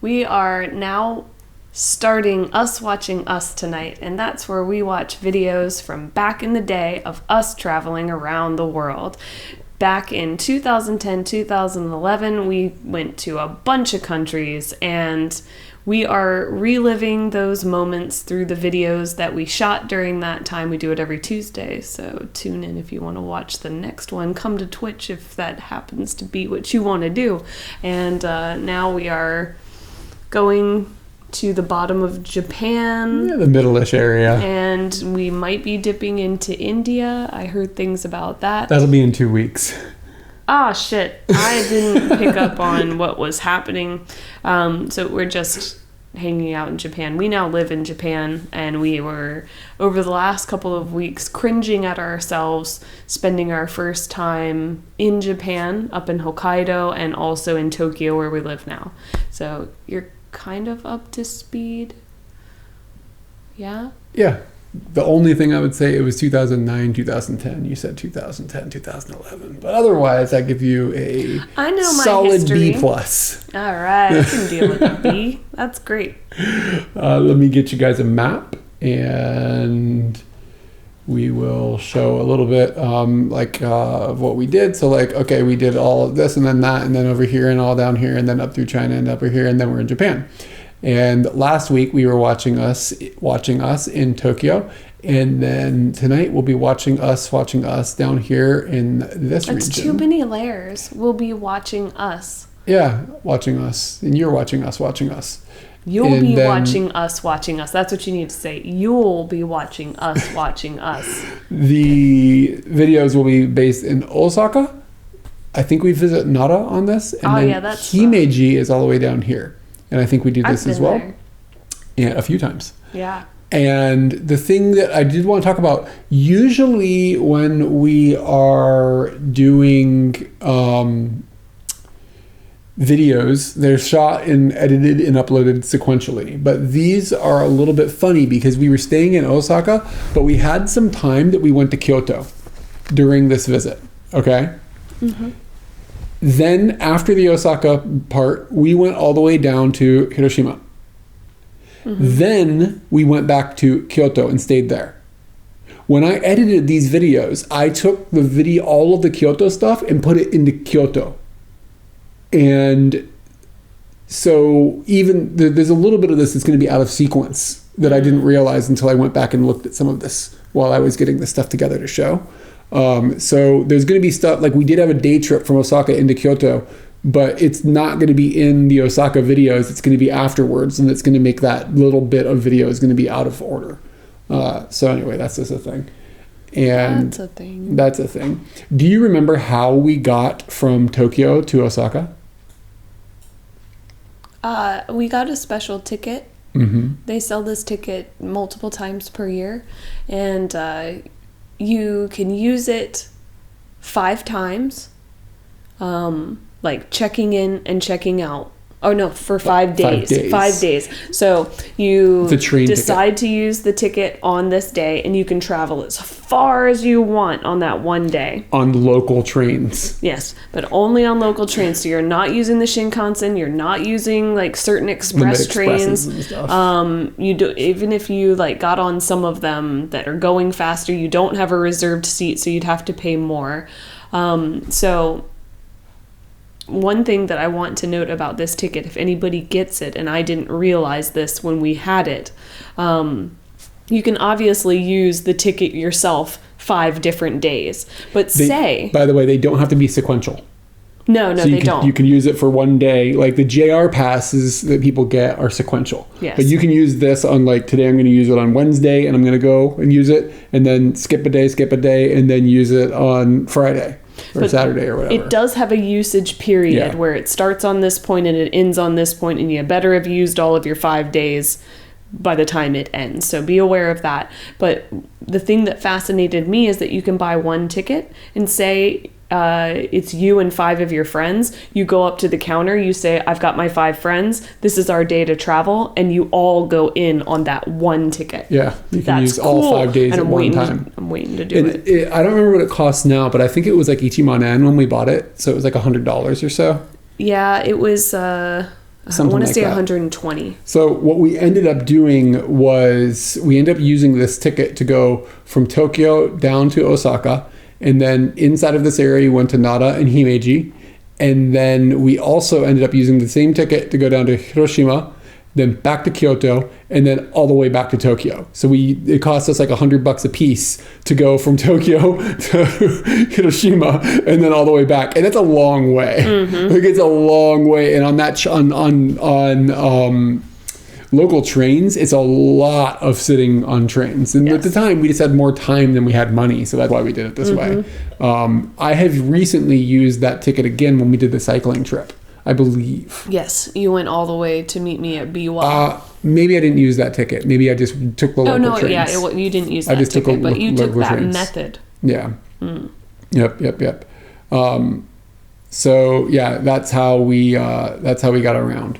We are now starting Us Watching Us tonight, and that's where we watch videos from back in the day of us traveling around the world. Back in 2010, 2011, we went to a bunch of countries, and we are reliving those moments through the videos that we shot during that time. We do it every Tuesday, so tune in if you want to watch the next one. Come to Twitch if that happens to be what you want to do. And now we are going to the bottom of Japan. Yeah, the middle-ish area. And we might be dipping into India. I heard things about that. That'll be in 2 weeks. Ah, shit. I didn't pick up on what was happening. So we're just hanging out in Japan. We now live in Japan, and we were, over the last couple of weeks, cringing at ourselves, spending our first time in Japan, up in Hokkaido, and also in Tokyo, where we live now. So you're kind of up to speed. Yeah? Yeah. The only thing I would say, it was 2009, 2010. You said 2010, 2011. But otherwise, I give you a solid history. B+. All right. I can deal with a B. That's great. Let me get you guys a map, and we will show a little bit of what we did. So okay, we did all of this and then that, and then over here and all down here, and then up through China and up here, and then we're in Japan. And last week we were watching us in Tokyo, and then tonight we'll be watching us down here in this region. That's too many layers. We'll be watching us. Yeah, watching us, and you're watching us. You'll be watching us. That's what you need to say. You'll be watching us watching us. The videos will be based in Osaka. I think we visit Nara on this. And that's himeiji is all the way down here. And I think we do this as well. There. Yeah, a few times. Yeah. And the thing that I did want to talk about, usually when we are doing videos, they're shot and edited and uploaded sequentially. But these are a little bit funny because we were staying in Osaka, but we had some time that we went to Kyoto during this visit. Okay? Mm-hmm. Then after the Osaka part, we went all the way down to Hiroshima. Mm-hmm. Then we went back to Kyoto and stayed there. When I edited these videos, I took all of the Kyoto stuff and put it into Kyoto. And so even there's a little bit of this that's going to be out of sequence that I didn't realize until I went back and looked at some of this while I was getting this stuff together to show. So there's going to be stuff, like we did have a day trip from Osaka into Kyoto, but it's not going to be in the Osaka videos. It's going to be afterwards, and it's going to make that little bit of video is going to be out of order. So anyway, that's just a thing. And that's a thing. Do you remember how we got from Tokyo to Osaka? We got a special ticket. Mm-hmm. They sell this ticket multiple times per year, and you can use it 5 times, like checking in and checking out. Oh no, for 5 days. 5 days. So you decide to use the ticket on this day, and you can travel as far as you want on that one day. On local trains. Yes, but only on local trains. So you're not using the Shinkansen. You're not using like certain express trains. And stuff. You do, even if you like got on some of them that are going faster, you don't have a reserved seat, so you'd have to pay more. So one thing that I want to note about this ticket, if anybody gets it, and I didn't realize this when we had it, you can obviously use the ticket yourself 5 different days. But by the way, they don't have to be sequential. No, they don't. You can use it for one day. Like the JR passes that people get are sequential. Yes. But you can use this on like today I'm going to use it on Wednesday, and I'm going to go and use it, and then skip a day, and then use it on Friday. Or Saturday or whatever. It does have a usage period where it starts on this point and it ends on this point, and you better have used all of your 5 days by the time it ends. So be aware of that. But the thing that fascinated me is that you can buy one ticket and say it's you and 5 of your friends. You go up to the counter, you say, I've got my 5 friends, this is our day to travel, and you all go in on that one ticket. Yeah, you can use all 5 days at one time. I'm waiting to do it. I don't remember what it costs now, but I think it was like Ichiman-en when we bought it, so it was like $100 or so. Yeah, it was I want to like say that. 120. So what we ended up doing was we ended up using this ticket to go from Tokyo down to Osaka, and then inside of this area we went to Nara and Himeji, and then we also ended up using the same ticket to go down to Hiroshima, then back to Kyoto, and then all the way back to Tokyo. So it cost us like $100 a piece to go from Tokyo to Hiroshima and then all the way back, and it's a long way. Like it's a long way, and on that on local trains, it's a lot of sitting on trains. And at the time, we just had more time than we had money, so that's why we did it this way. I have recently used that ticket again when we did the cycling trip, I believe. Yes, you went all the way to meet me at Biwa. Maybe I didn't use that ticket. Maybe I just took the local trains. Yeah, you didn't use that I just ticket, but you took that trains. method. Yeah. Yep. So yeah, that's how we got around,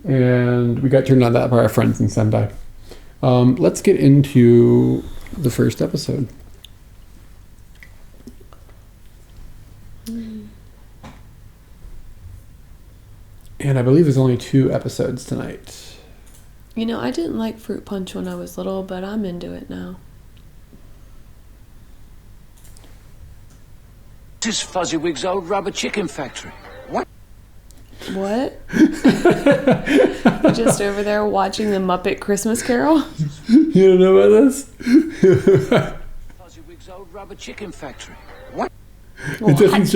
and we got turned on that by our friends in Sendai. Let's get into the first episode. And I believe there's only 2 episodes tonight. You know, I didn't like fruit punch when I was little, but I'm into it now. This is Fuzzy-Wig's old rubber chicken factory. What? What? You're just over there watching the Muppet Christmas Carol? You don't know about this? Fuzzy-Wig's old rubber chicken factory. What? It doesn't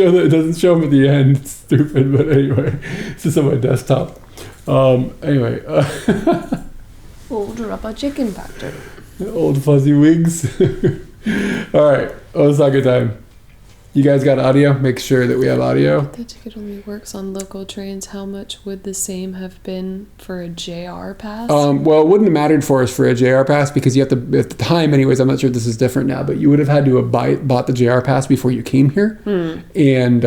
show them at the end. It's stupid, but anyway, it's just on my desktop. Anyway, Old rubber chicken factory. old fuzzy wigs. All right, Osaka time. You guys got audio? Make sure that we have audio. The ticket only works on local trains. How much would the same have been for a JR pass? Well, it wouldn't have mattered for us for a JR pass because you have to, at the time anyways, I'm not sure if this is different now, but you would have had to have bought the JR pass before you came here. And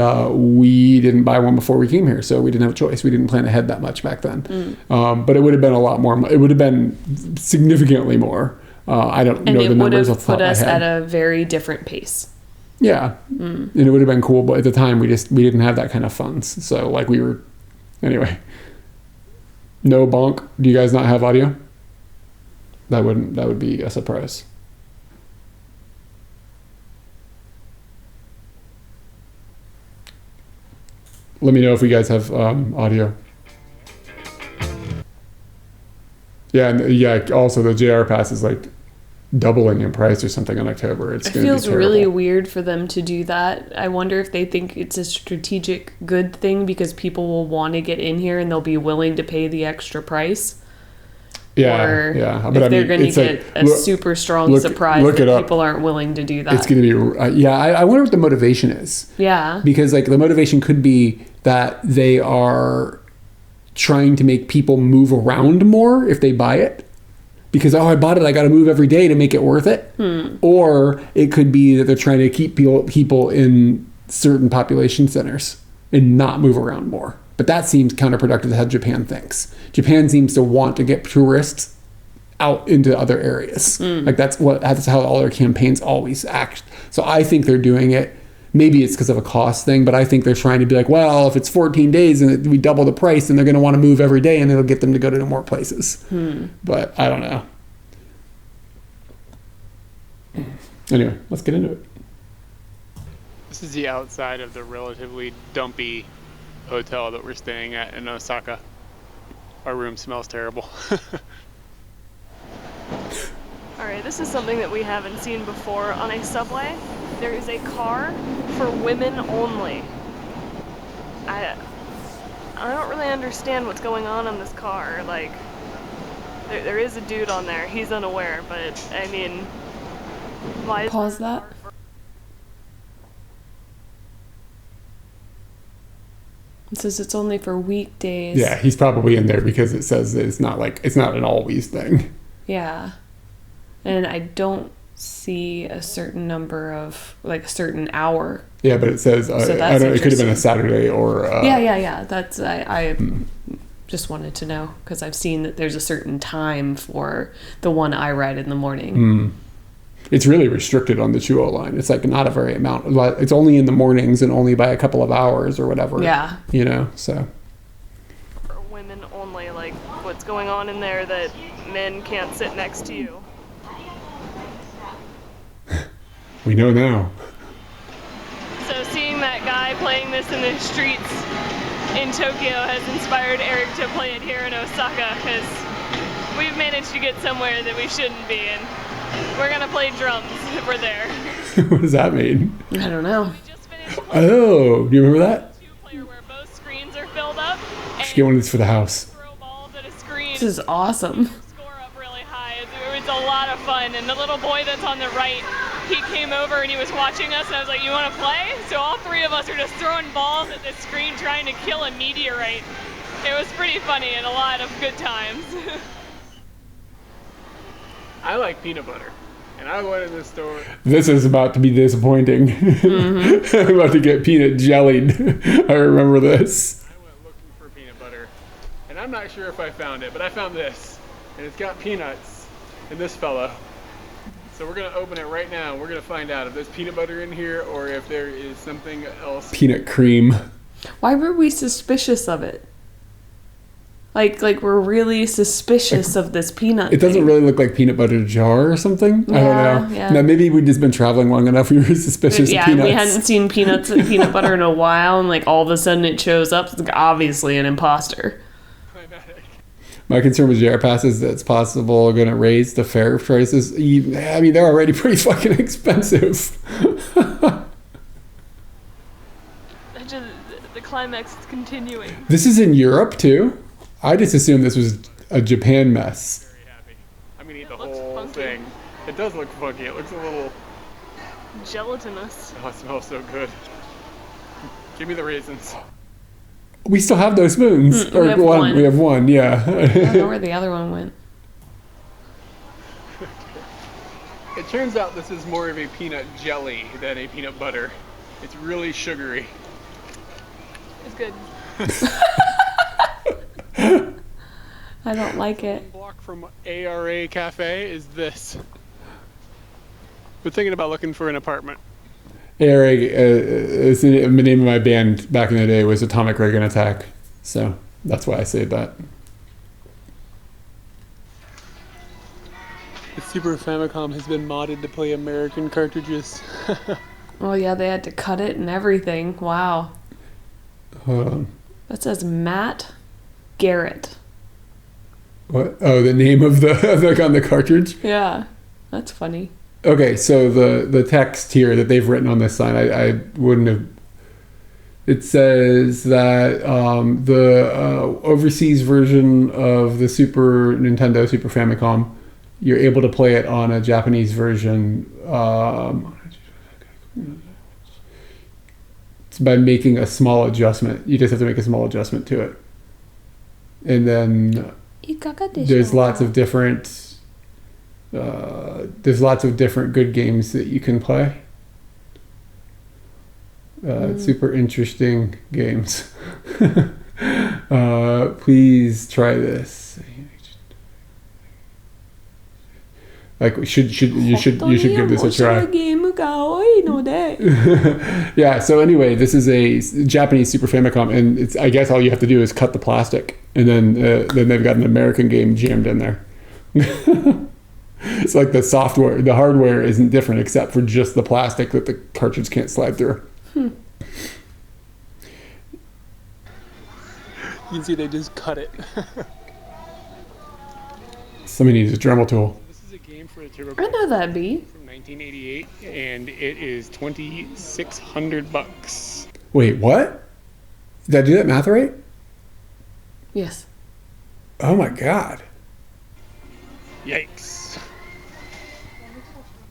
we didn't buy one before we came here, so we didn't have a choice. We didn't plan ahead that much back then. But it would have been a lot more. It would have been significantly more. I don't know the numbers off the top of my head. And it would have put us at a very different pace. Yeah, and it would have been cool, but at the time we didn't have that kind of funds. So like we were, anyway. No bonk. Do you guys not have audio? That would be a surprise. Let me know if you guys have audio. Yeah, and yeah. Also, the JR pass is like doubling in price or something in October. It feels really weird for them to do that. I wonder if they think it's a strategic good thing because people will want to get in here and they'll be willing to pay the extra price. Yeah, or yeah. But if they're going to get a super strong surprise that people aren't willing to do that. It's going to be, I wonder what the motivation is. Yeah. Because like the motivation could be that they are trying to make people move around more if they buy it. Because, I bought it, I got to move every day to make it worth it. Or it could be that they're trying to keep people in certain population centers and not move around more. But that seems counterproductive to how Japan thinks. Japan seems to want to get tourists out into other areas. Like that's how all their campaigns always act. So I think they're doing it. Maybe it's because of a cost thing, but I think they're trying to be like, well, if it's 14 days and we double the price, then they're going to want to move every day and it'll get them to go to more places. But I don't know. Anyway, let's get into it. This is the outside of the relatively dumpy hotel that we're staying at in Osaka. Our room smells terrible. Alright, this is something that we haven't seen before. On a subway, there is a car for women only. I don't really understand what's going on in this car. Like, there is a dude on there. He's unaware, but, I mean, why is Pause that. It says it's only for weekdays. Yeah, he's probably in there because it says that it's not an always thing. Yeah. And I don't see a certain number of, like, a certain hour. Yeah, but it says, I don't know, it could have been a Saturday or... Yeah. That's, I just wanted to know, because I've seen that there's a certain time for the one I ride in the morning. It's really restricted on the Chuo line. It's like not a very amount. It's only in the mornings and only by a couple of hours or whatever. Yeah. You know, so... for women what's going on in there that men can't sit next to you. We know now. So seeing that guy playing this in the streets in Tokyo has inspired Eric to play it here in Osaka, because we've managed to get somewhere that we shouldn't be, and we're gonna play drums if we're there. What does that mean? I don't know. We just finished Oh, do you remember that? two-player where both screens are filled up. Should get one of these for the house. Throw balls at a screen. This is awesome. Score up really high. It's a lot of fun. And the little boy that's on the right, he came over and he was watching us, and I was like, "You want to play?" So all three of us are just throwing balls at the screen trying to kill a meteorite. It was pretty funny and a lot of good times. I like peanut butter, and I went in the store. This is about to be disappointing. I'm about to get peanut jellied. I remember this. I went looking for peanut butter, and I'm not sure if I found it, but I found this, and it's got peanuts in this fellow. So we're gonna open it right now. We're gonna find out if there's peanut butter in here or if there is something else. Peanut cream. Why were we suspicious of it? Like we're really suspicious of this peanut It doesn't thing. really look like peanut butter jar or something. I don't know. Yeah. Now, maybe we've just been traveling long enough. We were suspicious Yeah, of peanuts. we hadn't seen peanut butter in a while, and like all of a sudden it shows up. It's like, obviously an imposter. My concern with JR Pass is that it's possible going to raise the fare prices. I mean, they're already pretty fucking expensive. The climax is continuing. This is in Europe too. I just assumed this was a Japan mess. Very happy. I'm gonna eat the looks whole funky. thing. It does look funky. It looks a little. Gelatinous. Oh, it smells so good. Give me the raisins. We still have those spoons. we have one. We have one, yeah. I don't know where the other one went. It turns out this is more of a peanut jelly than a peanut butter. It's really sugary. It's good. I don't like it. One block from ARA Cafe is this. We're thinking about looking for an apartment. ARA, is the name of my band back in the day was Atomic Reagan Attack. So that's why I say that. The Super Famicom has been modded to play American cartridges. Oh yeah, they had to cut it and everything. Wow. Hold on. That says Matt Garrett. What? Oh, the name of the on the cartridge? Yeah, that's funny. Okay, so the text here that they've written on this sign, I wouldn't have. It says that the overseas version of the Super Nintendo Super Famicom, you're able to play it on a Japanese version. It's by making a small adjustment. You just have to make a small adjustment to it, and then there's lots of different. There's lots of different good games that you can play. Super interesting games. Please try this. Like you should give this a try. Yeah. So anyway, this is a Japanese Super Famicom, and it's I guess all you have to do is cut the plastic, and then they've got an American game jammed in there. It's like the software, the hardware isn't different except for just the plastic that the cartridge can't slide through. You can see they just cut it. Somebody needs a Dremel tool. This is a game for the Turbo I know that B. from 1988, and it is $2,600. Wait, what? Did I do that math right? Yes. Oh my god. Yikes.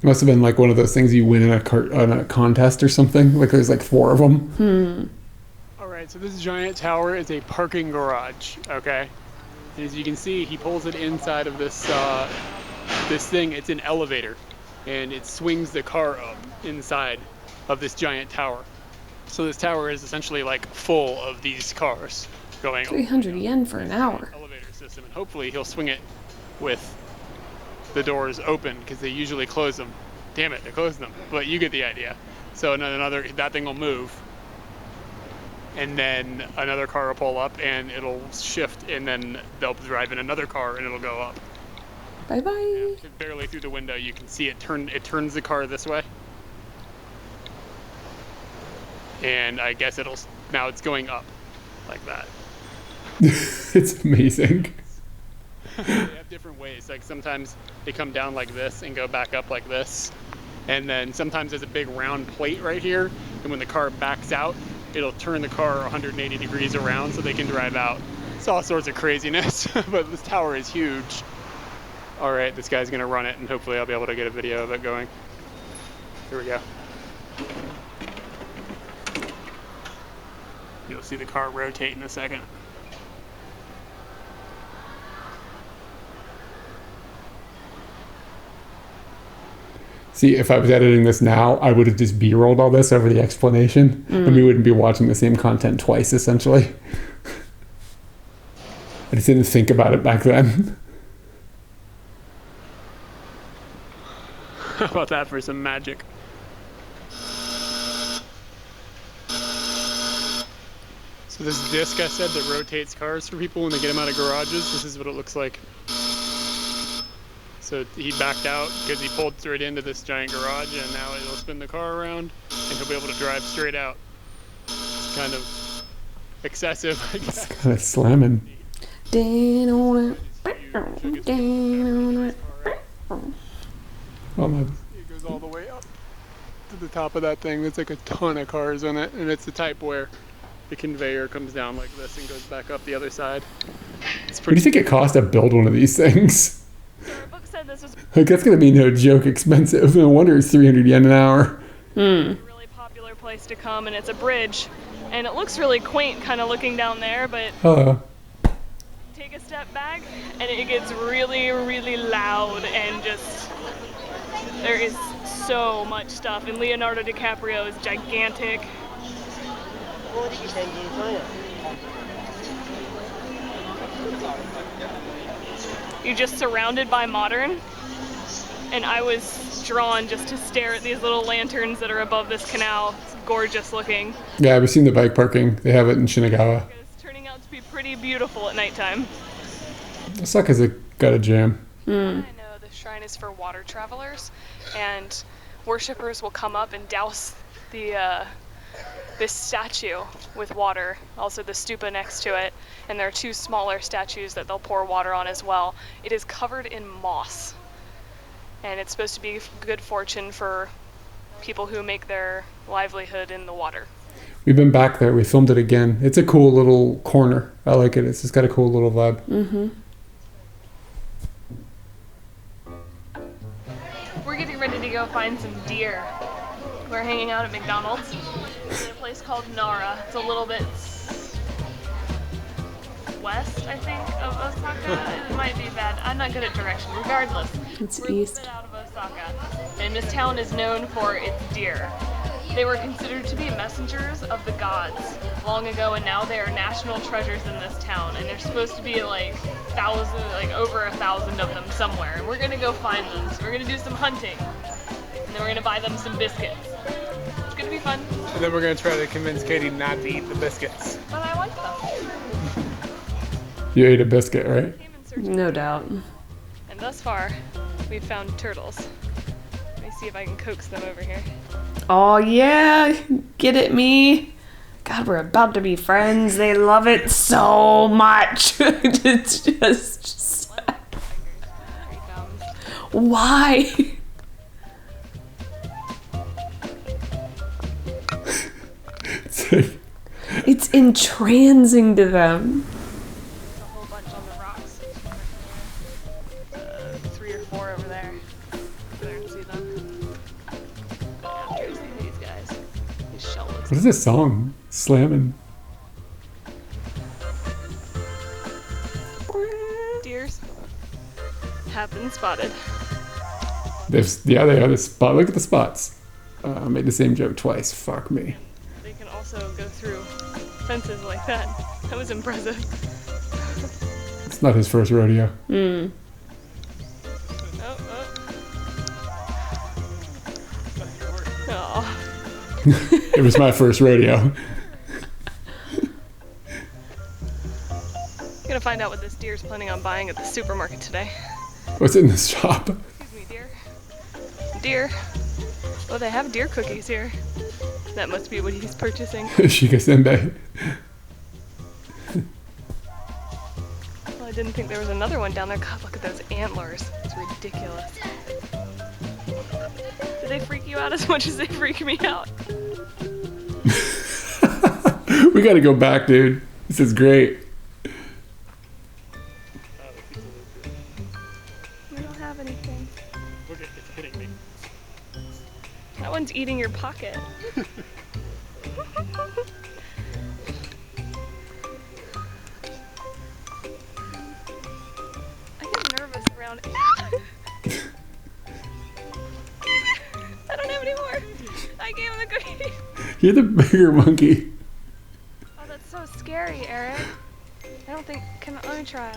It must have been like one of those things you win in a contest or something. Like there's like 4 of them. Alright, so this giant tower is a parking garage, okay? And as you can see, he pulls it inside of this this thing. It's an elevator, and it swings the car up inside of this giant tower. So this tower is essentially like full of these cars going 300 yen for an hour. elevator system, and hopefully he'll swing it with the doors open, because they usually close them. Damn it, they closed them, but you get the idea. So that thing will move, and then another car will pull up and it'll shift, and then they'll drive in another car and it'll go up. Bye bye. Yeah, barely through the window, you can see it turn. It turns the car this way, and I guess now it's going up like that. It's amazing. They have different ways. Like sometimes they come down like this and go back up like this, and then sometimes there's a big round plate right here, and when the car backs out, it'll turn the car 180 degrees around so they can drive out. It's all sorts of craziness, but this tower is huge. All right, this guy's gonna run it, and hopefully I'll be able to get a video of it going. Here we go. You'll see the car rotate in a second. See, if I was editing this now, I would have just B-rolled all this over the explanation, and we wouldn't be watching the same content twice, essentially. I just didn't think about it back then. How about that for some magic? So this disc I said that rotates cars for people when they get them out of garages, this is what it looks like. So he backed out because he pulled straight into this giant garage, and now it'll spin the car around and he'll be able to drive straight out. It's kind of excessive, I guess. It's kind of slamming. Oh my. It goes all the way up to the top of that thing. There's like a ton of cars on it, and it's the type where the conveyor comes down like this and goes back up the other side. It's What do pretty. you think it costs to build one of these things? So our book said this was Like, that's going to be no joke expensive. No wonder it's 300 yen an hour. a really popular place to come, and it's a bridge, and it looks really quaint, kind of looking down there. But Hello. take a step back, and it gets really, really loud, and just there is so much stuff. And Leonardo DiCaprio is gigantic. You're just surrounded by modern, and I was drawn just to stare at these little lanterns that are above this canal. It's gorgeous looking. Yeah, I've seen the bike parking. They have it in Shinagawa. It's turning out to be pretty beautiful at nighttime. Osaka's got a jam. I know the shrine is for water travelers, and worshippers will come up and douse this statue with water, also the stupa next to it, and there are two smaller statues that they'll pour water on as well. It is covered in moss, and it's supposed to be good fortune for people who make their livelihood in the water. We've been back there. We filmed it again. It's a cool little corner. I like it. It's just got a cool little vibe. Mm-hmm. We're getting ready to go find some deer. We're hanging out at McDonald's in a place called Nara. It's a little bit west, I think, of Osaka. It might be bad. I'm not good at directions. Regardless, It's we're a little east. bit out of Osaka, and this town is known for its deer. They were considered to be messengers of the gods long ago, and now they are national treasures in this town. And there's supposed to be like over 1,000 of them somewhere. And we're gonna go find them. So we're gonna do some hunting, and then we're gonna buy them some biscuits. It's gonna be fun. And then we're gonna try to convince Katie not to eat the biscuits. But I like them. You ate a biscuit, right? Came in search of No deer, doubt. And thus far, we've found turtles. Let me see if I can coax them over here. Oh yeah, get it, me? God, we're about to be friends. They love it so much. It's just Here he comes. why? It's like, It's entrancing to them. There's a whole bunch on the rocks. 3 or 4 over there. Over there and see them. Go after see these guys. These shell looks. what is this song? Slamming. Deers have been spotted. They are the spot. Look at the spots. I made the same joke twice. Fuck me. They can also go through fences like that. That was impressive. It's not his first rodeo. Oh. Oh. It was my first rodeo. gonna find out what this deer's planning on buying at the supermarket today. What's in this shop? Excuse me, deer. Deer. Oh, they have deer cookies here. That must be what he's purchasing. Shika Senbei. Well, I didn't think there was another one down there. God, look at those antlers. It's ridiculous. Do they freak you out as much as they freak me out? We gotta go back, dude. This is great. We don't have anything. Look at it's hitting me. That one's eating your pocket. I get nervous around. I don't have any more. I gave him the cookie. You're the bigger monkey. Oh, that's so scary, Eric. I don't think. Let me try.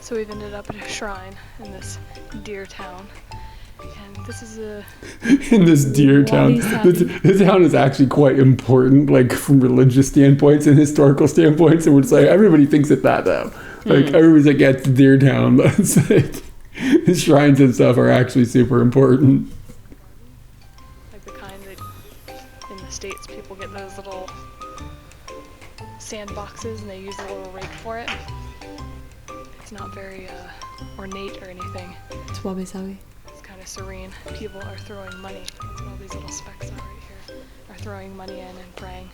So we've ended up at a shrine in this deer town. And this is a... In this deer town. This town is actually quite important, like from religious standpoints and historical standpoints. And it's like, everybody thinks it that though. Like everybody's like, yeah, it's deer town. But it's like, the shrines and stuff are actually super important. like the kind that in the States people get those little sandboxes and they use a little rake for it. It's not very ornate or anything. It's wabi-sabi. It's kind of serene. People are throwing money. That's what all these little specks are right here. Are throwing money in and praying.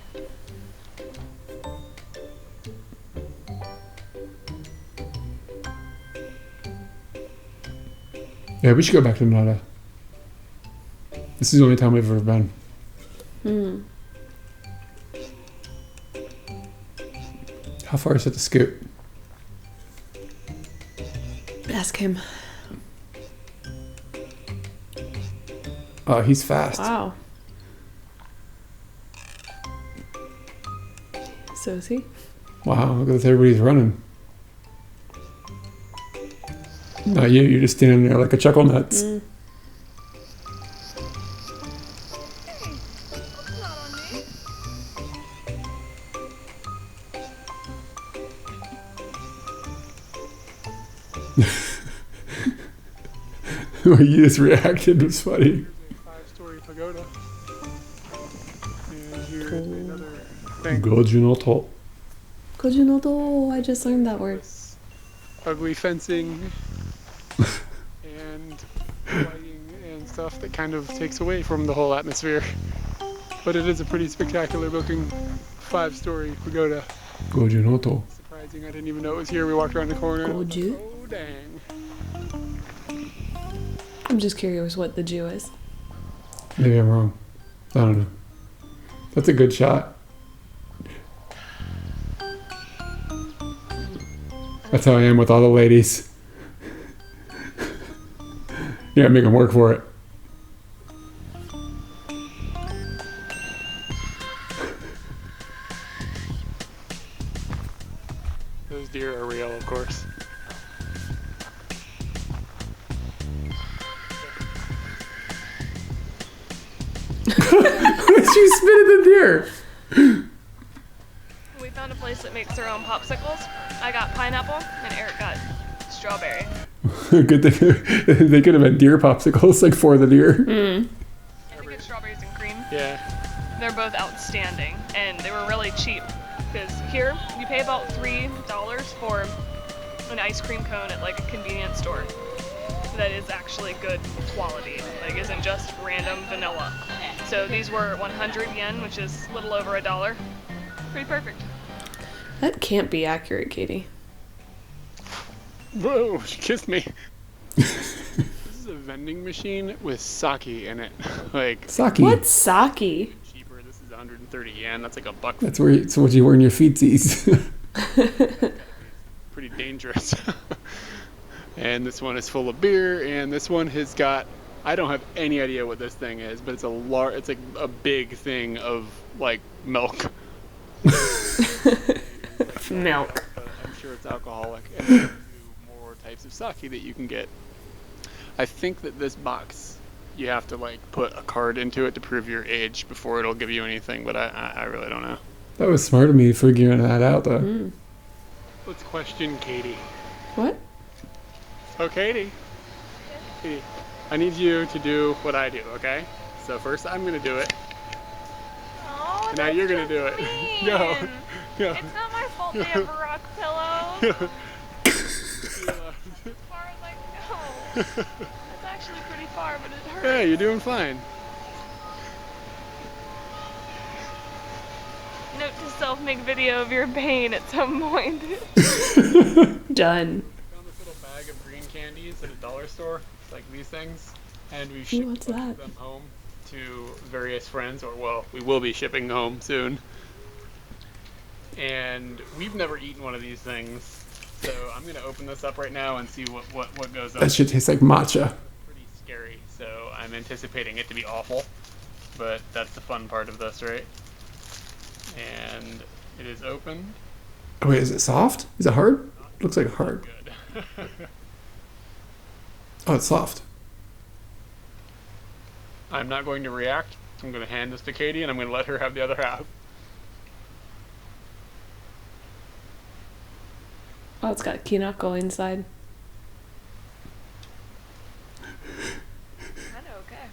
Yeah, we should go back to Nara. This is the only time we've ever been. How far is it to scoot? Ask him. Oh, he's fast. Wow. So is he? Wow, look at this, everybody's running. Not you, you're just standing there like a chuckle nuts. The way you just reacted was funny. 5-story pagoda. And here's another thing. Gojinoto. Kojinoto. I just learned that word. Ugly fencing and lighting and stuff that kind of takes away from the whole atmosphere. But it is a pretty spectacular looking 5-story pagoda. Gojinoto. Surprising, I didn't even know it was here. We walked around the corner. Goju? Oh dang. I'm just curious what the Jew is. Maybe I'm wrong. I don't know. That's a good shot. That's how I am with all the ladies. Yeah, make them work for it. Those deer are real, of course. She spit at the deer. We found a place that makes their own popsicles. I got pineapple and Eric got strawberry. Good thing they could have had deer popsicles, like for the deer. I think it's strawberries and cream. Yeah. They're both outstanding, and they were really cheap. Because here, you pay about $3 for an ice cream cone at like a convenience store. That is actually good quality, like isn't just random vanilla. So these were 100 yen, which is a little over $1. Pretty perfect. That can't be accurate, Katie. Whoa, she kissed me. This is a vending machine with sake in it. Like, Sake. What's sake? cheaper. This is 130 yen. That's like a buck. That's where it's what you wear in your feetsies. Pretty dangerous. And this one is full of beer, and this one has got I don't have any idea what this thing is, but it's it's like a big thing of like milk. Milk. But I'm sure it's alcoholic. And there's more types of sake that you can get. I think that this box, you have to like put a card into it to prove your age before it'll give you anything, but I really don't know. That was smart of me figuring that out, though. Let's question Katie. What? So Katie, I need you to do what I do, okay? So first I'm gonna do it. Oh, And now you're gonna do it. mean. Go. Go. It's not my fault they have rock pillows. As far as I know. It's actually pretty far, but it hurts. Hey, you're doing fine. Note to self, make video of your pain at some point. Done. Found this little bag of green candies at a dollar store. It's like these things. And we Ooh, shipped what's a bunch of that? them home to various friends, or well, we will be shipping home soon. And we've never eaten one of these things. So I'm gonna open this up right now and see what goes on. That shit tastes like matcha. Pretty scary, so I'm anticipating it to be awful. But that's the fun part of this, right? And it is open. Oh, wait, is it soft? Is it hard? Looks like hard. Good. Oh, it's soft. I'm not going to react. I'm going to hand this to Katie and I'm going to let her have the other half. Oh, it's got kinako inside. Kind of okay.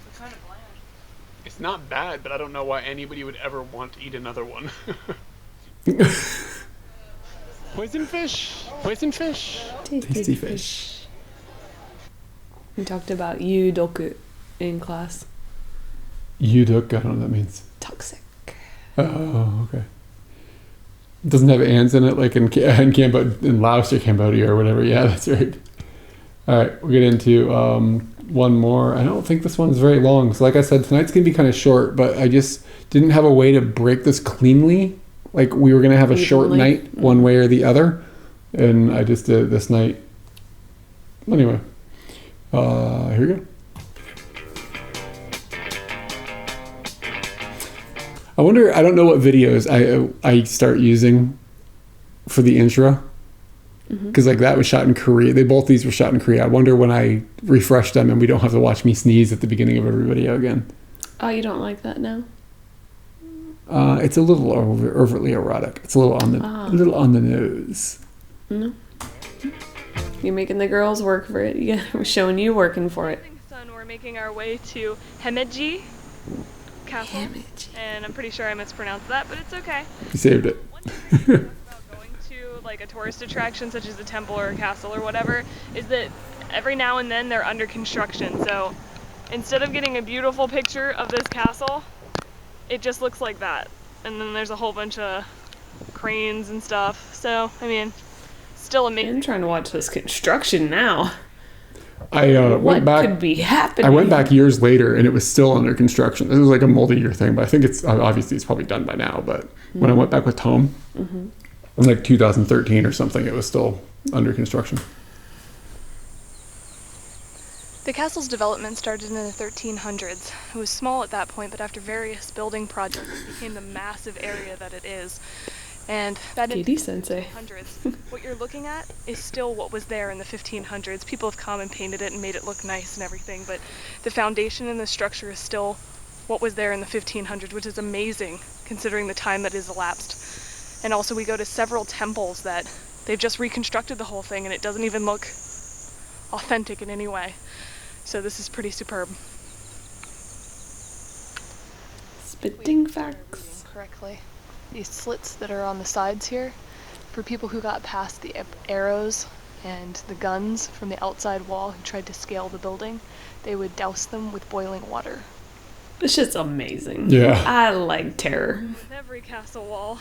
It's kind of bland. It's not bad, but I don't know why anybody would ever want to eat another one. Poison fish! Poison fish! Tasty fish. We talked about yudoku in class. Yuduk, I don't know what that means. Toxic. Oh, okay. It doesn't have ants in it like in in Laos or Cambodia or whatever. Yeah, that's right. All right, we'll get into one more. I don't think this one's very long. So like I said, tonight's going to be kind of short, but I just didn't have a way to break this cleanly. Like we were going to have a short night one way or the other. And I just did it this night. Anyway, here we go. I wonder, I don't know what videos I start using for the intro. Because like that was shot in Korea. Both these were shot in Korea. I wonder when I refresh them and we don't have to watch me sneeze at the beginning of every video again. Oh, you don't like that now? It's a little overtly erotic. It's a little on the nose. No. You're making the girls work for it. Yeah, we're showing you working for it. Son, we're making our way to Himeiji Castle. Himeiji. And I'm pretty sure I mispronounced that, but it's okay. You saved it. One thing I about going to like a tourist attraction such as a temple or a castle or whatever is that every now and then they're under construction. So instead of getting a beautiful picture of this castle, it just looks like that. And then there's a whole bunch of cranes and stuff. So, I mean, still amazing. I'm trying to watch this construction now. I What went back. could be happening? I went back years later and it was still under construction. This was like a multi-year thing, but I think it's obviously it's probably done by now. But when I went back with Tom, in like 2013 or something, it was still under construction. The castle's development started in the 1300s. It was small at that point, but after various building projects, it became the massive area that it is. And that in the Katie Sensei. 1500s, what you're looking at is still what was there in the 1500s. People have come and painted it and made it look nice and everything, but the foundation and the structure is still what was there in the 1500s, which is amazing considering the time that has elapsed. And also we go to several temples that they've just reconstructed the whole thing and it doesn't even look authentic in any way. So this is pretty superb. Spitting facts. Correctly. These slits that are on the sides here, for people who got past the arrows and the guns from the outside wall who tried to scale the building, they would douse them with boiling water. It's just amazing. Yeah. I like terror. With every castle wall,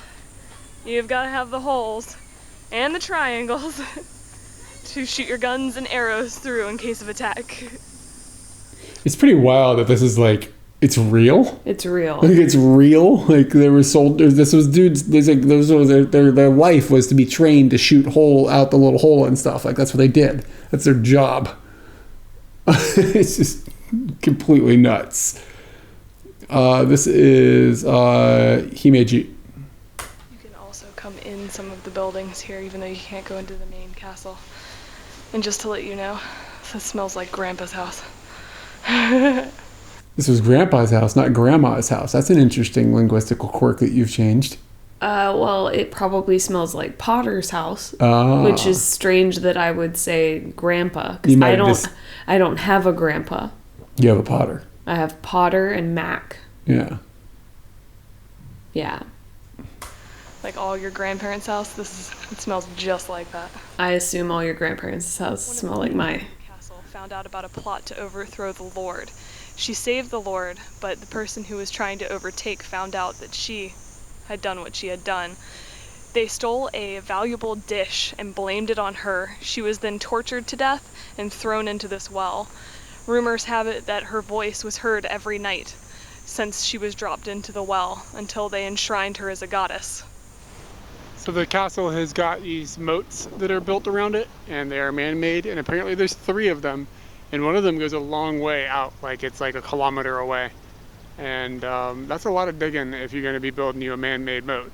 you've got to have the holes and the triangles to shoot your guns and arrows through in case of attack. It's pretty wild that this is like It's real? It's real. Like, it's real? Like, they were soldiers. This was dudes. Those were their life was to be trained to shoot out the little hole and stuff. Like, that's what they did. That's their job. It's just completely nuts. This is himeiji. You can also come in some of the buildings here, even though you can't go into the main castle. And just to let you know, this smells like Grandpa's house. This was Grandpa's house, not Grandma's house. That's an interesting linguistical quirk that you've changed. Well, it probably smells like Potter's house, Ah. which is strange that I would say Grandpa, because I don't have a grandpa. You have a Potter. I have Potter and Mac. Yeah. Yeah. Like all your grandparents' house, it smells just like that. I assume all your grandparents' houses smell like my... Castle found out about a plot to overthrow the Lord. She saved the Lord, but the person who was trying to overtake found out that she had done what she had done. They stole a valuable dish and blamed it on her. She was then tortured to death and thrown into this well. Rumors have it that her voice was heard every night since she was dropped into the well until they enshrined her as a goddess. So the castle has got these moats that are built around it, and they are man-made, and apparently there's 3 of them, and one of them goes a long way out, like it's like a kilometer away. And that's a lot of digging if you're going to be building you a man-made moat.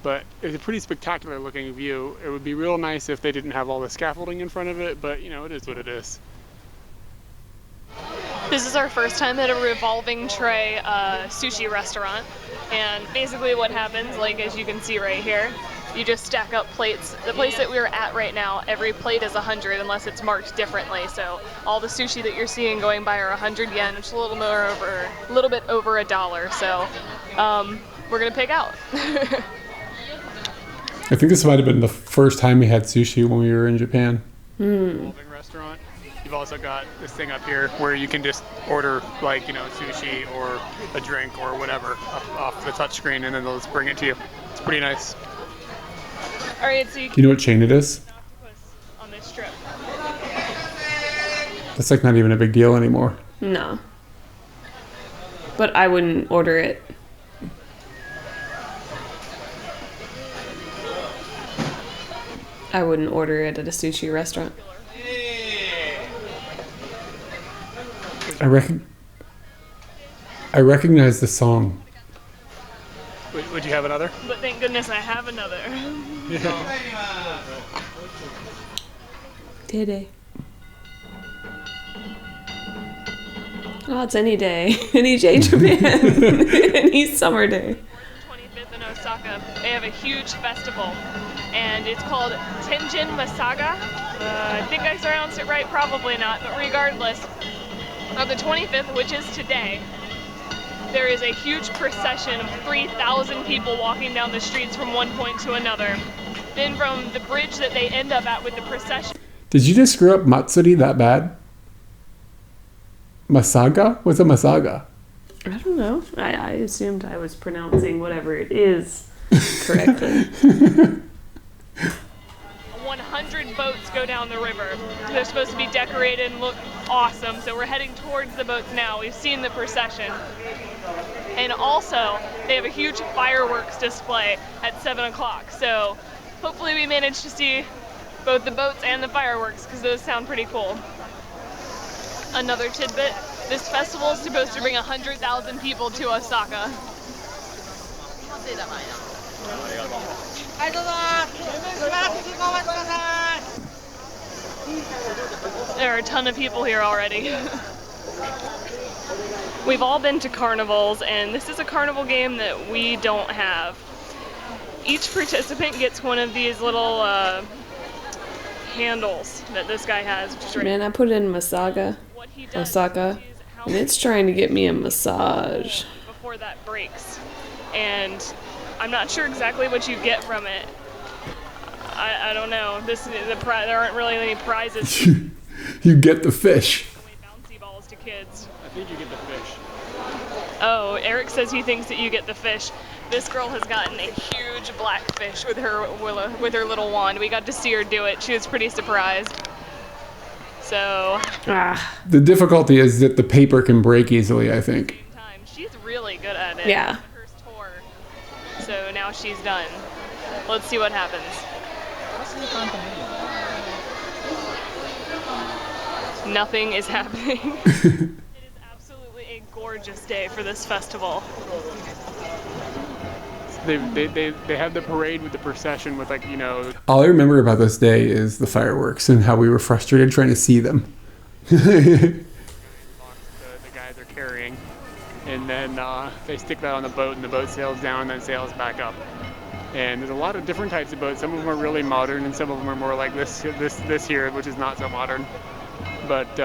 But it's a pretty spectacular looking view. It would be real nice if they didn't have all the scaffolding in front of it, but you know, it is what it is. This is our first time at a revolving tray sushi restaurant, and basically what happens, like as you can see right here, you just stack up plates. The place that we're at right now, every plate is 100 unless it's marked differently. So all the sushi that you're seeing going by are 100 yen, which is a little bit over $1. So we're gonna pick out. I think this might have been the first time we had sushi when we were in Japan. Revolving restaurant. You've also got this thing up here where you can just order, like, you know, sushi or a drink or whatever off the touch screen, and then they'll just bring it to you. It's pretty nice. All right, so you You know what chain it is? can octopus on this strip. That's like not even a big deal anymore. No. But I wouldn't order it. I wouldn't order it at a sushi restaurant. I recognize the song. Would you have another? But thank goodness I have another. Today. Oh, it's any day. Any day Japan. Any summer day. 25th in Osaka, they have a huge festival, and it's called Tenjin Masaga. I think I pronounced it right, probably not, but regardless, on the 25th, which is today, there is a huge procession of 3,000 people walking down the streets from one point to another. Then from the bridge that they end up at with the procession. Did you just screw up Matsuri that bad? Masaga? What's a Masaga? I don't know. I assumed I was pronouncing whatever it is correctly. 100 boats go down the river. They're supposed to be decorated and look awesome, so we're heading towards the boats now. We've seen the procession. And also, they have a huge fireworks display at 7 o'clock, so hopefully we manage to see both the boats and the fireworks, because those sound pretty cool. Another tidbit, this festival is supposed to bring 100,000 people to Osaka. There are a ton of people here already. We've all been to carnivals, and this is a carnival game that we don't have. Each participant gets one of these little handles that this guy has. Man, I put in Masaga, What he does Osaka, is how and it's trying to get me a massage. before that breaks. And I'm not sure exactly what you get from it. I don't know. There aren't really any prizes. You get the fish. Bouncy balls to kids. I think you get the fish. Oh, Eric says he thinks that you get the fish. This girl has gotten a huge black fish with her little wand. We got to see her do it. She was pretty surprised. So, Ah, The difficulty is that the paper can break easily, I think. time, it. Yeah. Hers tore. So now she's done. Let's see what happens. Nothing is happening. It is absolutely a gorgeous day for this festival. They have the parade with the procession with, like, you know... All I remember about this day is the fireworks and how we were frustrated trying to see them. the guys are carrying. And then they stick that on the boat, and the boat sails down and then sails back up. And there's a lot of different types of boats. Some of them are really modern, and some of them are more like this here, which is not so modern. But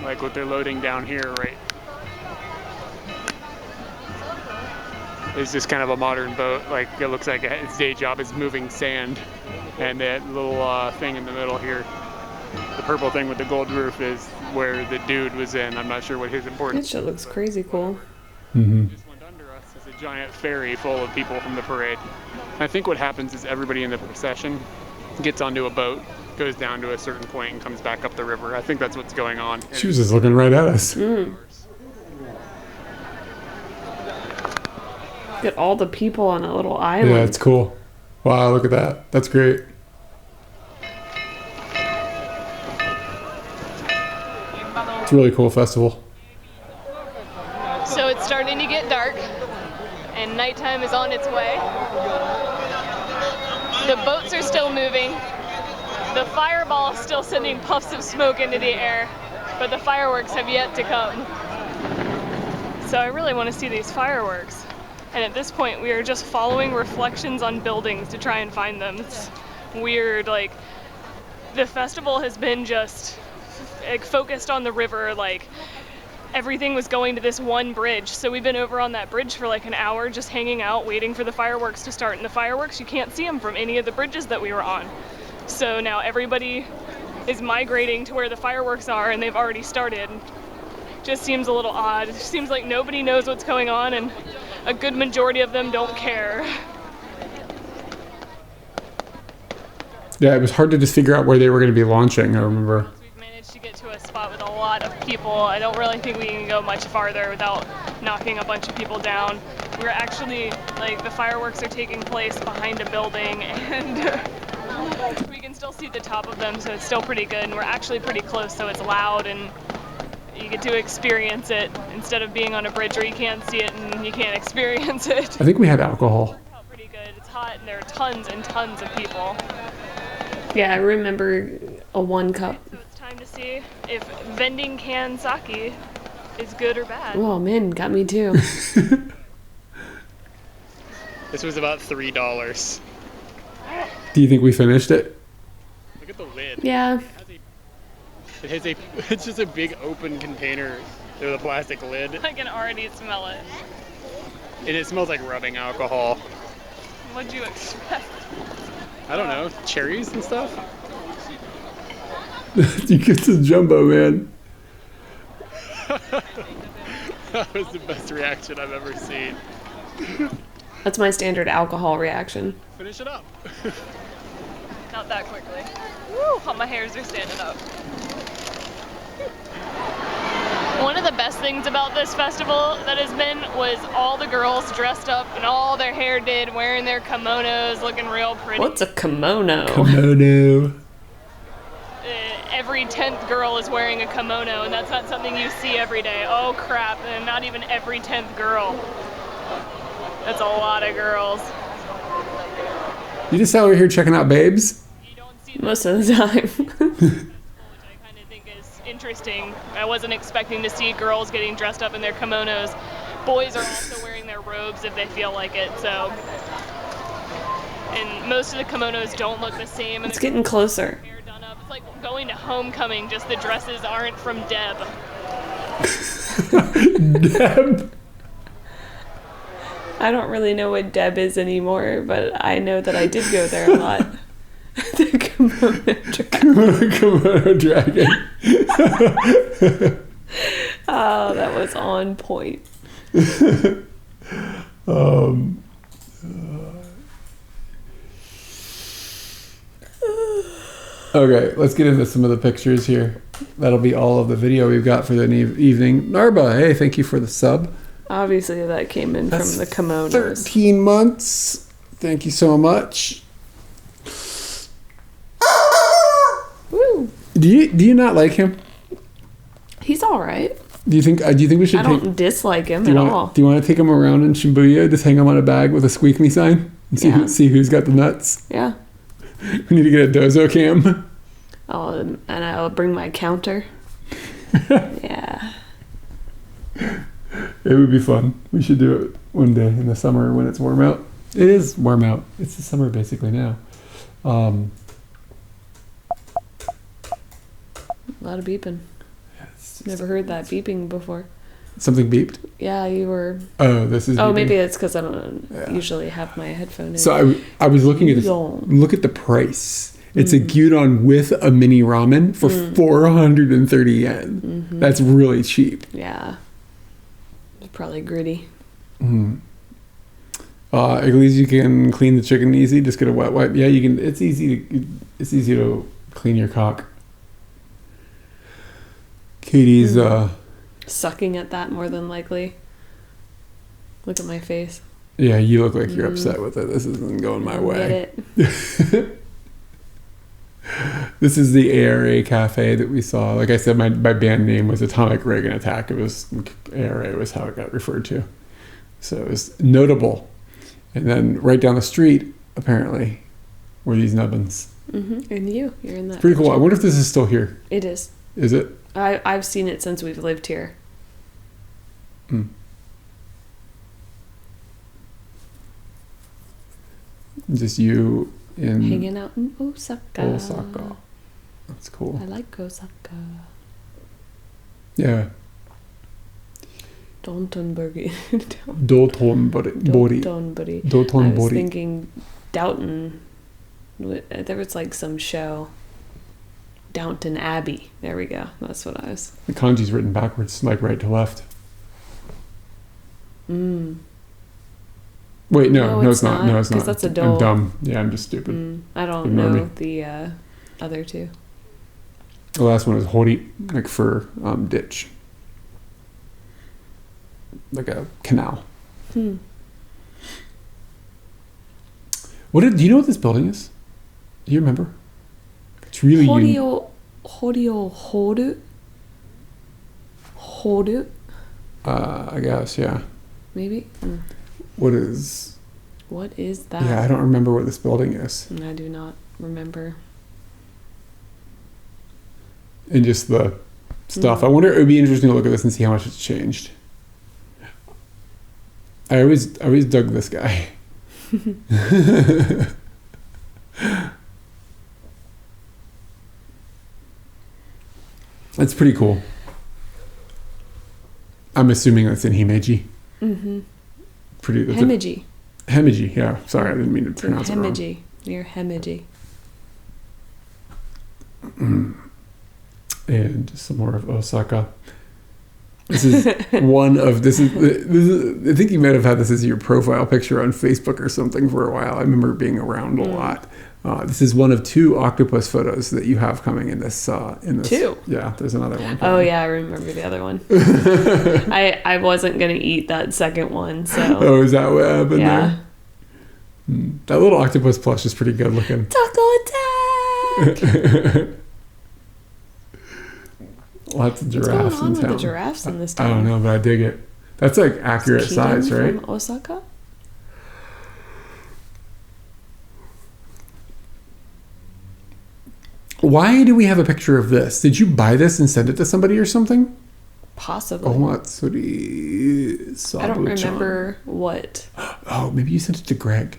like what they're loading down here, right, is just kind of a modern boat. Like, it looks like its day job is moving sand. And that little thing in the middle here, the purple thing with the gold roof, is where the dude was in. I'm not sure what his importance. That shit looks crazy cool. Just went under us is a giant ferry full of people from the parade. I think what happens is everybody in the procession gets onto a boat, goes down to a certain point, and comes back up the river. I think that's what's going on. She was just looking right at us. Get all the people on a little island. Yeah, it's cool. Wow, look at that. That's great. It's a really cool festival. So it's starting to get dark, and nighttime is on its way. The boats are still moving. The fireball is still sending puffs of smoke into the air, but the fireworks have yet to come. So I really want to see these fireworks. And at this point, we are just following reflections on buildings to try and find them. It's weird. Like, the festival has been just like focused on the river. Like, everything was going to this one bridge. So we've been over on that bridge for like an hour, just hanging out, waiting for the fireworks to start. And the fireworks, you can't see them from any of the bridges that we were on. So now everybody is migrating to where the fireworks are, and they've already started. Just seems a little odd. It seems like nobody knows what's going on, and a good majority of them don't care. Yeah, it was hard to just figure out where they were going to be launching, I remember. We've managed to get to a spot with a lot of people. I don't really think we can go much farther without knocking a bunch of people down. We're actually, like, the fireworks are taking place behind a building, and we can still see the top of them, so it's still pretty good. And we're actually pretty close, so it's loud, and you get to experience it instead of being on a bridge where you can't see it and you can't experience it. I think we had alcohol. It felt pretty good. It's hot, and there are tons and tons of people. Yeah, I remember a 1 cup. So it's time to see if vending can sake is good or bad. Oh man, got me too. This was about $3. Do you think we finished it? Look at the lid. Yeah. It's just a big open container with a plastic lid, I can already smell it. and it smells like rubbing alcohol. What'd you expect? I don't know, cherries and stuff? You get the jumbo, man. That was the best reaction I've ever seen. That's my standard alcohol reaction. Finish it up. Not that quickly. Woo! All my hairs are standing up. One of the best things about this festival that has been was all the girls dressed up and all their hair did, wearing their kimonos, looking real pretty. What's a kimono? Kimono. Every 10th girl is wearing a kimono, and that's not something you see every day. Oh crap, and not even every 10th girl. That's a lot of girls. You just out here checking out babes? You don't see Most of the time. which I kind of think is interesting. I wasn't expecting to see girls getting dressed up in their kimonos. Boys are also wearing their robes if they feel like it, so. And most of the kimonos don't look the same. And It's getting closer. hair done up. It's like going to homecoming, just the dresses aren't from Deb. Deb. I don't really know what Deb is anymore, but I know that I did go there a lot. The kimono dragon. Kimono dragon. Oh, that was on point. Okay, let's get into some of the pictures here. That'll be all of the video we've got for the evening. Narba, hey, thank you for the sub. Obviously, that came in That's from the kimonos. 13 months. Thank you so much. Woo! Do you not like him? He's all right. Do you think we should I don't dislike him do at you all. want to take him around in Shibuya? Just hang him on a bag with a squeak me sign and see, Yeah. see who's got the nuts. Yeah. We need to get a dozo cam. And I'll bring my counter. Yeah. It would be fun. We should do it one day in the summer when it's warm out. It is warm out. It's the summer basically now. A lot of beeping. Never heard that beeping before. Something beeped. Yeah, you were. Oh, this is. Oh, beeping. maybe it's because I don't usually have my headphone in. So I was looking at this. Gyudon. Look at the price. It's a gyudon with a mini ramen for 430 yen. Mm-hmm. That's really cheap. Yeah. It's probably gritty. At least you can clean the chicken easy. Just get a wet wipe. Yeah, you can. It's easy to clean your cock. Katie's Sucking at that more than likely. Look at my face. yeah, you look like you're upset with it. This isn't going my way. Get it? This is the ARA cafe that we saw. Like I said, my band name was Atomic Reagan Attack. It was ARA was how it got referred to. So it was notable. And then right down the street, apparently, were these nubbins. Mm-hmm. And you're in that. Pretty cool. picture. I wonder if this is still here. It is. Is it? I've seen it since we've lived here. Just you in Hanging out in Osaka. Osaka. That's cool. I like Osaka. Yeah. Dotonbori. Dotonbori. Dotonbori. I was Dotonbori. thinking Downton. There was like some show. Downton Abbey. There we go. That's what I was. The kanji's written backwards, like right to left. Wait, no, it's not. No, it's not. 'Cause that's a I'm dole. dumb. Yeah, I'm just stupid. I don't Ignore know me. the other two. The last one is hori, like for ditch. Like a canal. Do you know what this building is? Do you remember? It's really unique. Horio Horu? Horu? I guess, yeah. Maybe? What is... What is that? Yeah, I don't remember what this building is. I do not remember. And just the stuff. I wonder, it would be interesting to look at this and see how much it's changed. I always dug this guy. That's pretty cool. I'm assuming that's in himeiji. Mm-hmm. Himeiji. Himeiji, yeah. Sorry, I didn't mean to pronounce it wrong. Himeiji. Near Himeiji. And some more of Osaka. This is one of this is I think you might have had this as your profile picture on Facebook or something for a while. I remember being around a lot. This is one of 2 octopus photos that you have coming in this. 2? Yeah, there's another one. Oh yeah, I remember the other one. I wasn't gonna eat that second one, so. Oh, is that what happened Yeah. there? That little octopus plush is pretty good looking. Taco attack! Lots of What's giraffes going on in with town. the giraffes in this I town? don't know, but I dig it. That's like accurate Is size, Keaton right? From Osaka? Why do we have a picture of this? Did you buy this and send it to somebody or something? Possibly. Omatsuri Sabuchan. I don't remember what. Oh, maybe you sent it to Greg.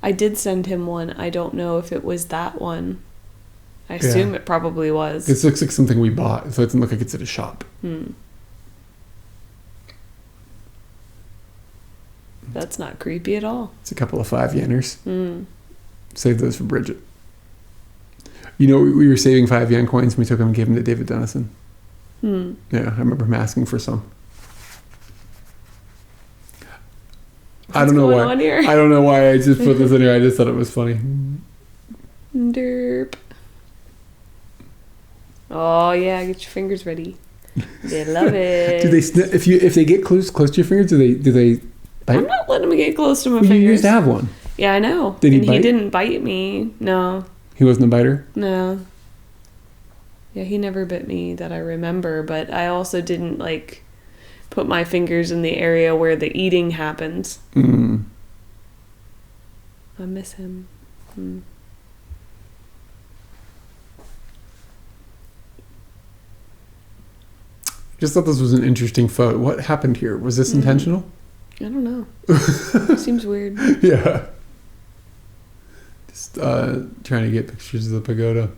I did send him one. I don't know if it was that one. I assume it probably was. This looks like something we bought, so it doesn't look like it's at a shop. That's not creepy at all. It's a couple of 5 yeners. Save those for Bridget. You know, we were saving 5 yen coins and we took them and gave them to David Dennison. Yeah, I remember him asking for some. I don't know going why. on here? I don't know why I just put this in here. I just thought it was funny. Derp. Oh yeah, get your fingers ready. They love it. Do they if they get close to your fingers? Do they bite? I'm not letting him get close to my You fingers. used to have one. Yeah, I know. Did he and bite? he didn't bite me. No. He wasn't a biter. No. Yeah, he never bit me that I remember, but I also didn't like put my fingers in the area where the eating happens. Mm. I miss him. Just thought this was an interesting photo. What happened here? Was this intentional? I don't know. Seems weird. Yeah. Just trying to get pictures of the pagoda.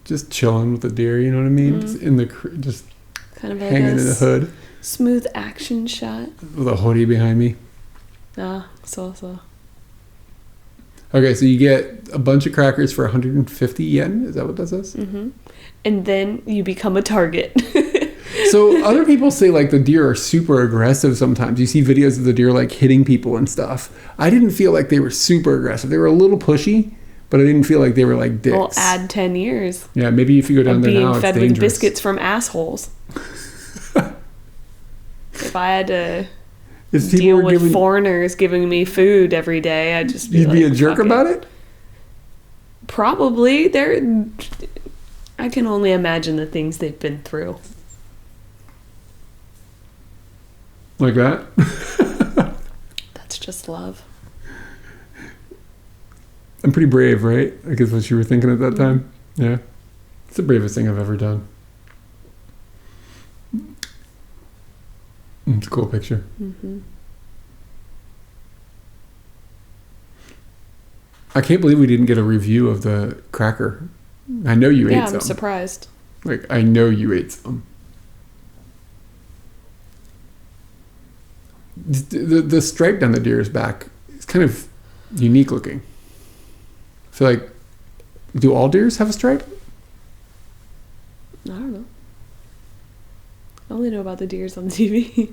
Just chilling with the deer, you know what I mean? Just in the just Kind of like hanging a in the hood smooth action shot. with a hoodie behind me. Ah, so. Okay, so you get a bunch of crackers for 150 yen. Is that what that says? Mm-hmm. And then you become a target. So other people say like the deer are super aggressive sometimes. You see videos of the deer like hitting people and stuff. I didn't feel like they were super aggressive. They were a little pushy, but I didn't feel like they were like dicks. Well, add 10 years Yeah, maybe if you go down of there being now, fed it's with dangerous. biscuits from assholes. If I had to If people deal were with giving, foreigners giving me food every day, I'd just be you'd like, be a jerk "Fuck about it? Probably. I can only imagine the things they've been through. Like that? That's just love. I'm pretty brave, right? I guess what you were thinking at that time. Yeah. It's the bravest thing I've ever done. It's a cool picture. Mm-hmm. I can't believe we didn't get a review of the cracker. I know you Yeah, ate I'm some. surprised. Like, I know you ate some. The stripe down the deer's back is kind of unique looking. I feel like, do all deers have a stripe? I don't know. I only know about the deers on TV.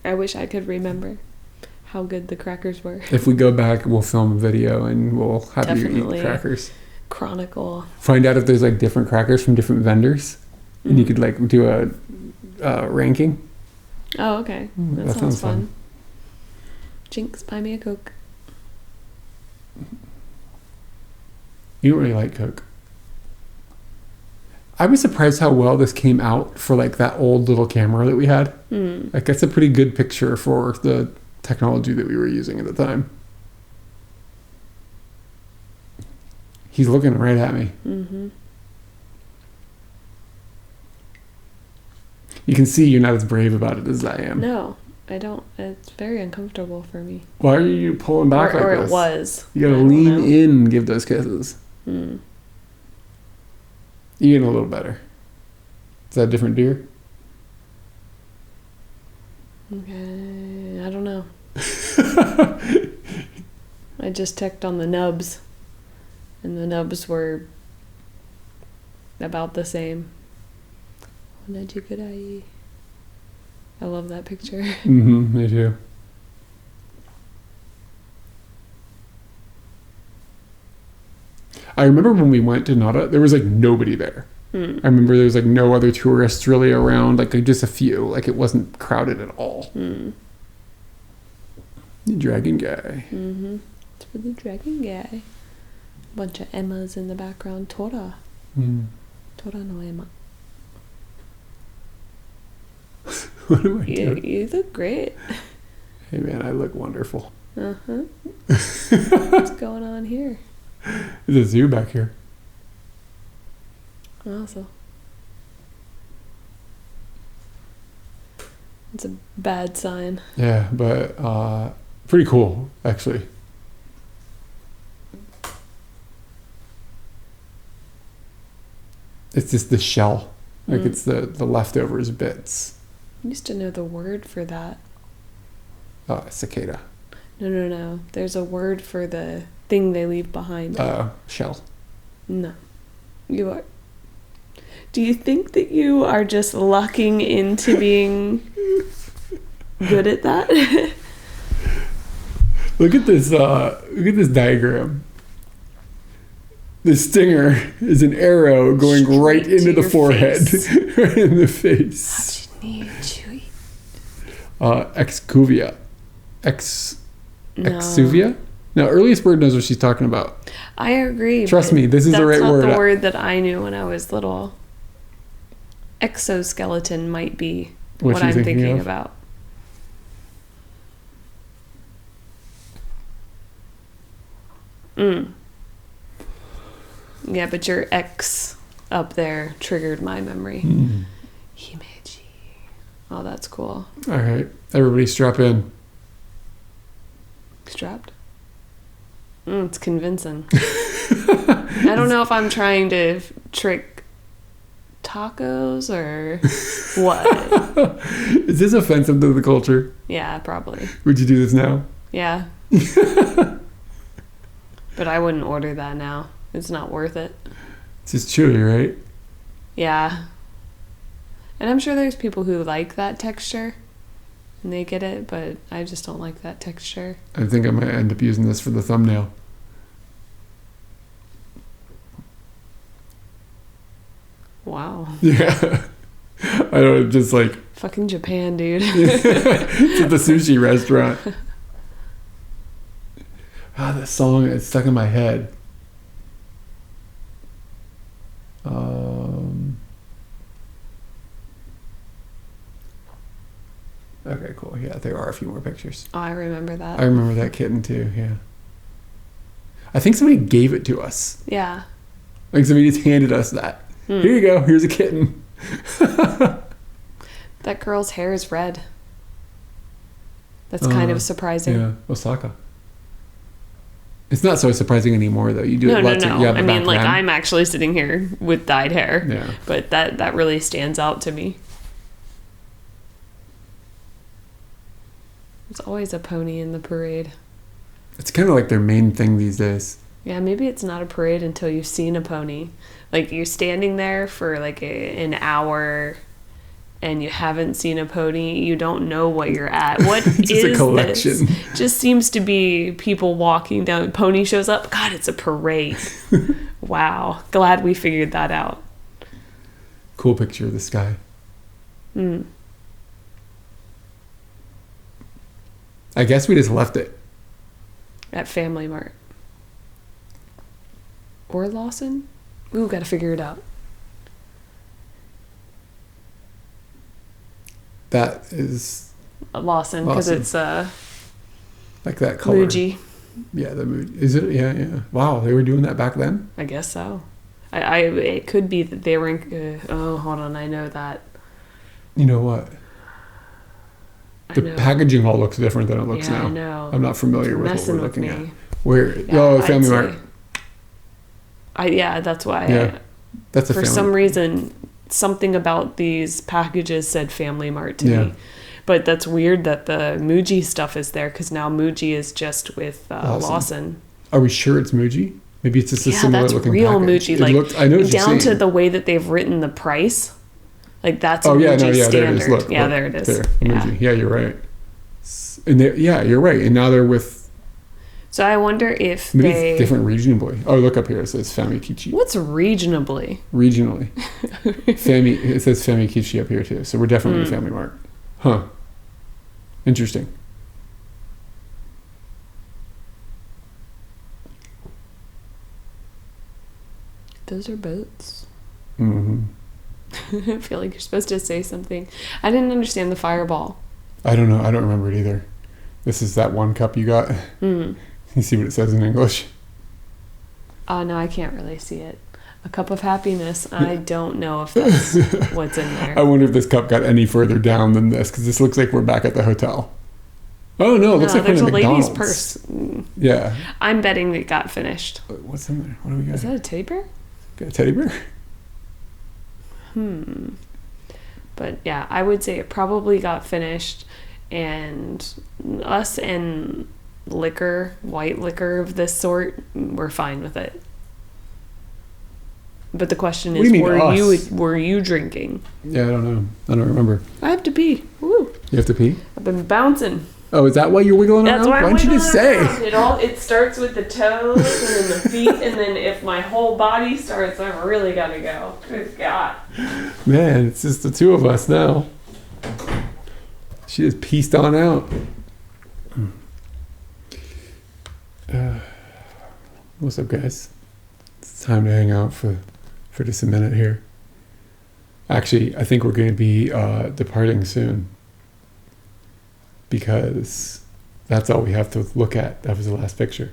I wish I could remember how good the crackers were. If we go back, we'll film a video and we'll have you Definitely. eat crackers. Chronicle. Find out if there's like different crackers from different vendors, and you could like do a ranking. Oh, okay. That, that sounds sounds fun. fun. Jinx, buy me a Coke. You don't really like Coke. I was surprised how well this came out for like that old little camera that we had. Like that's a pretty good picture for the technology that we were using at the time. He's looking right at me. Mm-hmm. You can see you're not as brave about it as I am. No, I don't. It's very uncomfortable for me. Why are you pulling back Or like it this? was. You gotta I don't lean know. in and give those kisses. Mm. You're getting a little better. Is that a different deer? Okay, I don't know. I just checked on the nubs, and the nubs were about the same. I love that picture. Mm-hmm, me too. I remember when we went to Nara, there was like nobody there. I remember there was like no other tourists really around, like just a few. Like it wasn't crowded at all. The dragon guy. Mm-hmm. It's for the dragon guy. Bunch of Emmas in the background. Tora. Tora no Emma. What am I You, doing? you look great. Hey man, I look wonderful. Uh-huh. What's going on here? There's a zoo back here. Also. It's a bad sign. Yeah, but pretty cool actually. It's just the shell, like it's the leftovers bits. I used to know the word for that. Cicada. No. There's a word for the thing they leave behind. Shell. No. You are. Do you think that you are just lucking into being good at that? Look at this. Look at this diagram. The stinger is an arrow going Straight right to into the your forehead, face. right in the face. Excuvia. Exuvia? No, earliest bird knows what she's talking about. I agree. Trust but me, this is the right That's word. not the word that I knew when I was little. Exoskeleton might be what you I'm thinking of? about. Yeah, but your X up there triggered my memory. Himeiji. Oh, that's cool. All right, everybody strap in. Strapped? It's convincing. I don't know if I'm trying to trick tacos or what. Is this offensive to the culture? Yeah, probably. Would you do this now? Yeah. But I wouldn't order that now. It's not worth it. It's just chewy, right? Yeah. And I'm sure there's people who like that texture and they get it, but I just don't like that texture. I think I might end up using this for the thumbnail. Wow. Yeah. I don't just like Fucking Japan, dude. it's at the sushi restaurant. That song, it's stuck in my head. Okay, cool. Yeah, there are a few more pictures. Oh, I remember that. I remember that kitten too, yeah. I think somebody gave it to us. Yeah. Like somebody just handed us that. Here you go, here's a kitten. That girl's hair is red. That's kind of surprising. Yeah, Osaka. It's not so surprising anymore though. You do No, it no, lots no. of, yeah, I mean, like, then. I'm actually sitting here with dyed hair. Yeah. But that really stands out to me. There's always a pony in the parade. It's kind of like their main thing these days. Yeah, maybe it's not a parade until you've seen a pony. Like, you're standing there for like an hour and you haven't seen a pony. You don't know what you're at. What It's just a is collection. this? Just seems to be people walking down. Pony shows up. God, it's a parade. Wow. Glad we figured that out. Cool picture of the sky. I guess we just left it. At Family Mart. Or Lawson? Ooh, gotta figure it out. That is Lawson, because Lawson. it's like that color. Muji. Yeah, the Muji. Is it? Yeah, yeah. Wow, they were doing that back then? I guess so. It could be that they were in... oh, hold on. I know that. You know what? The packaging all looks different than it looks now. I know. I'm not familiar with what Messing we're with looking me. at. Where? Yeah, Oh, I'd Family say- Mart. Yeah, that's why. Yeah, that's a For Family some reason, something about these packages said Family Mart to me. But that's weird that the Muji stuff is there, because now Muji is just with Lawson. Are we sure it's Muji? Maybe it's just a Yeah, similar that's looking real package. Muji. It Like, looked, I know what down you're to saying. the way that they've written the price. Like, that's a Oh yeah, Muji no, yeah, standard. there it is. Look, yeah, look, there it is. There, Yeah. Muji. Yeah, you're right. And yeah, you're right. And now they're with. So I wonder if Maybe they... it's different regionally. Oh, look up here. It says Famikichi. What's regionally? Regionally. It says Famikichi up here too. So we're definitely in Family Mart. Huh. Interesting. Those are boats. Mm-hmm. I feel like you're supposed to say something. I didn't understand the fireball. I don't know. I don't remember it either. This is that one cup you got. You see what it says in English? No, I can't really see it. A cup of happiness. I don't know if that's what's in there. I wonder if this cup got any further down than this, because this looks like we're back at the hotel. Oh no, it looks like we're there's in a lady's McDonald's. purse. Yeah. I'm betting it got finished. What's in there? What do we got? Is that a teddy bear? Got a teddy bear? But yeah, I would say it probably got finished, and us and liquor, white liquor of this sort, we're fine with it. But the question What do is, you mean, us? were you drinking? Yeah, I don't know. I don't remember. I have to pee. Woo. You have to pee? I've been bouncing. Oh, is that why you're wiggling That's around? why I'm don't you just say? around. It starts with the toes and then the feet, and then if my whole body starts, I've really got to go. Good God. Man, it's just the two of us now. She just pieced on out. What's up, guys? It's time to hang out for just a minute here. Actually, I think we're going to be departing soon, because that's all we have to look at. That was the last picture.